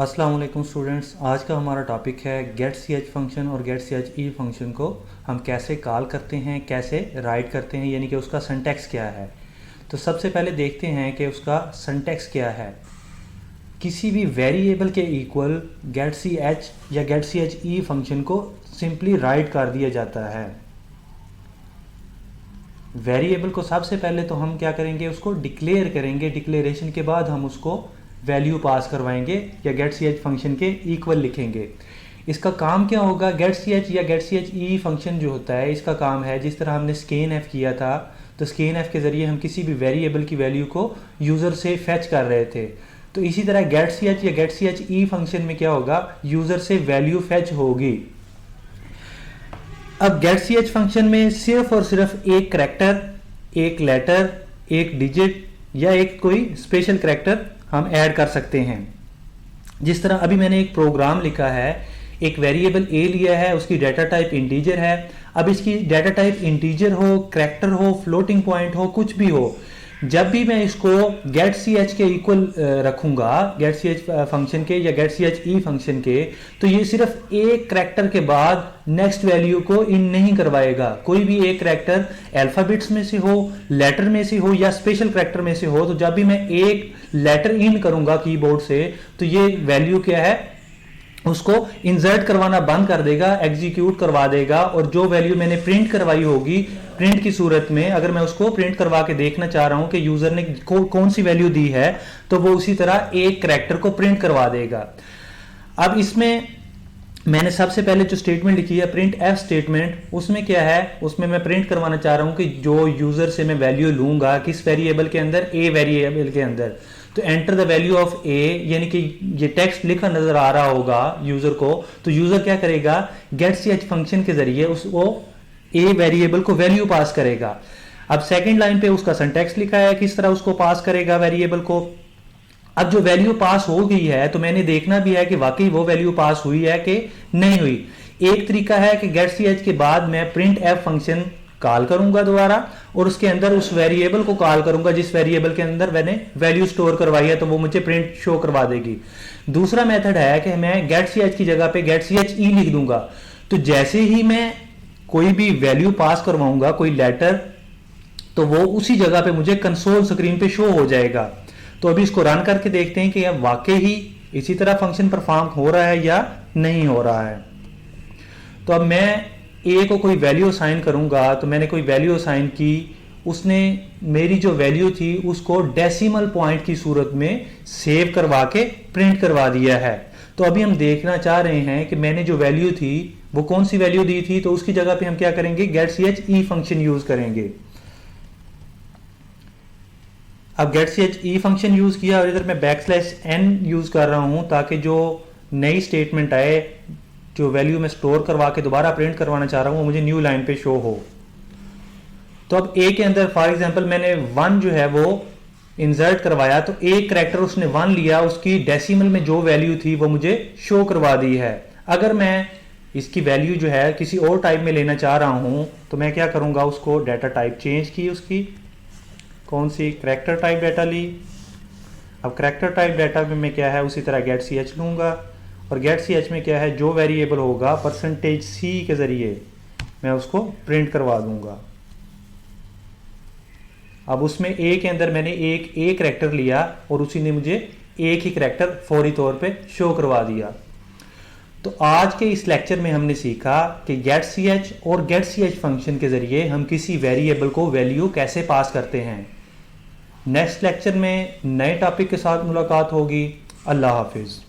अस्सलाम वालेकुम स्टूडेंट्स। आज का हमारा टॉपिक है गेट सी एच फंक्शन और get c h e function को हम कैसे कॉल करते हैं, कैसे राइट करते हैं, यानी कि उसका सिंटैक्स क्या है। तो सबसे पहले देखते हैं कि उसका सिंटैक्स क्या है। किसी भी वेरिएबल के इक्वल गेट सी एच या get c h e function को सिंपली राइट कर दिया जाता है। वेरिएबल को सबसे पहले तो हम क्या करेंगे, उसको डिक्लेयर करेंगे। डिक्लेरेशन के बाद हम उसको वैल्यू पास करवाएंगे या गेट सी एच फंक्शन के इक्वल लिखेंगे। इसका काम क्या होगा, गेट सी एच या get c h e function जो होता है, इसका काम है जिस तरह हमने स्कैन एफ किया था, तो स्कैन एफ के ज़रिए हम किसी भी वेरिएबल की वैल्यू को यूज़र से फैच कर रहे थे। तो इसी तरह गेट सी एच या get c h e function में क्या होगा, यूज़र से वैल्यू फैच होगी। अब गेट सी एच फंक्शन में सिर्फ और सिर्फ एक करैक्टर, एक लेटर, एक डिजिट या एक कोई स्पेशल करैक्टर हम ऐड कर सकते हैं। जिस तरह अभी मैंने एक प्रोग्राम लिखा है, एक वेरिएबल ए लिया है, उसकी डाटा टाइप इंटीजर है। अब इसकी डाटा टाइप इंटीजर हो, करैक्टर हो, फ्लोटिंग पॉइंट हो, कुछ भी हो, जब भी मैं इसको गेट सी एच के इक्वल रखूंगा, गेट सी एच फंक्शन के या get c h e function के, तो ये सिर्फ एक करैक्टर के बाद नेक्स्ट वैल्यू को इन नहीं करवाएगा। कोई भी एक करैक्टर अल्फाबेट्स में से हो, लेटर में से हो या स्पेशल करैक्टर में से हो, तो जब भी मैं एक लेटर इन करूंगा कीबोर्ड से, तो ये वैल्यू क्या है, उसको इंसर्ट करवाना बंद कर देगा, एग्जीक्यूट करवा देगा। और जो वैल्यू मैंने प्रिंट करवाई होगी, प्रिंट की सूरत में अगर मैं उसको प्रिंट करवा के देखना चाह रहा हूं कि यूजर ने कौन सी वैल्यू दी है, तो वो उसी तरह एक करैक्टर को प्रिंट करवा देगा। अब इसमें मैंने सबसे पहले जो स्टेटमेंट लिखी है, प्रिंट एफ स्टेटमेंट, उसमें क्या है, उसमें मैं प्रिंट करवाना चाह रहा हूं कि जो यूजर से मैं वैल्यू लूंगा, किस वेरिएबल के अंदर, ए वेरिएबल के अंदर, तो एंटर द वैल्यू ऑफ ए, यानी कि ये टेक्स्ट लिखा नजर आ रहा होगा यूजर को, तो यूजर क्या करेगा, गेट सी एच फंक्शन के जरिए उसको ए वेरिएबल को वैल्यू पास करेगा। अब सेकंड लाइन पे उसका सिंटैक्स लिखा है, किस तरह उसको पास करेगा वेरिएबल को। अब जो वैल्यू पास हो गई है, तो मैंने देखना भी है कि वाकई वो वैल्यू पास हुई है कि नहीं हुई। एक तरीका है कि गेट सी एच के बाद मैं प्रिंट एफ फंक्शन कॉल करूंगा दोबारा, और उसके अंदर उस वेरिएबल को कॉल करूंगा जिस वेरिएबल के अंदर मैंने वैल्यू स्टोर करवाई है, तो वो मुझे प्रिंट शो करवा देगी। दूसरा मेथड है कि मैं गेट सी एच की जगह पे गेट सी एच ई लिख दूंगा। तो जैसे ही मैं कोई भी वैल्यू पास करवाऊंगा, कोई लेटर, तो वो उसी जगह पे मुझे कंसोल स्क्रीन पे शो हो जाएगा। तो अभी इसको रन करके देखते हैं कि यह वाकई ही इसी तरह फंक्शन परफॉर्म हो रहा है या नहीं हो रहा है। तो अब मैं ए को कोई वैल्यू असाइन करूंगा, तो मैंने कोई वैल्यू असाइन की, उसने मेरी जो वैल्यू थी उसको डेसिमल पॉइंट की सूरत में सेव करवा के प्रिंट करवा दिया है। तो अभी हम देखना चाह रहे हैं कि मैंने जो वैल्यू थी वो कौन सी वैल्यू दी थी, तो उसकी जगह पे हम क्या करेंगे, get c h e function use करेंगे। अब get c h e function use किया और इधर मैं बैकस्लैश एन यूज कर रहा हूं, ताकि जो नई स्टेटमेंट आए, जो वैल्यू मैं स्टोर करवा के दोबारा प्रिंट करवाना चाह रहा हूं, वो मुझे न्यू लाइन पे शो हो। तो अब ए के अंदर फॉर एग्जांपल मैंने 1 जो है वो इंसर्ट करवाया, तो एक करैक्टर उसने 1 लिया, उसकी डेसिमल में जो वैल्यू थी वो मुझे शो करवा दी है। अगर मैं इसकी वैल्यू जो है किसी और टाइप में लेना चाह रहा हूं, तो मैं क्या करूंगा, उसको डाटा टाइप चेंज की, उसकी कौन सी, करैक्टर टाइप डाटा ली। अब करैक्टर टाइप डाटा में मैं क्या है, उसी तरह गेट सी एच लूंगा, और गेट सी एच में क्या है, जो वेरिएबल होगा परसेंटेज सी के जरिए मैं उसको प्रिंट करवा दूंगा। अब उसमें ए के अंदर मैंने एक ए करैक्टर लिया और उसी ने मुझे एक ही करैक्टर फौरी तौर पे शो करवा दिया। तो आज के इस लेक्चर में हमने सीखा कि गेट सी एच और गेट सी एच फंक्शन के जरिए हम किसी वेरिएबल को वैल्यू कैसे पास करते हैं। नेक्स्ट लेक्चर में नए टॉपिक के साथ मुलाकात होगी। अल्लाह हाफिज।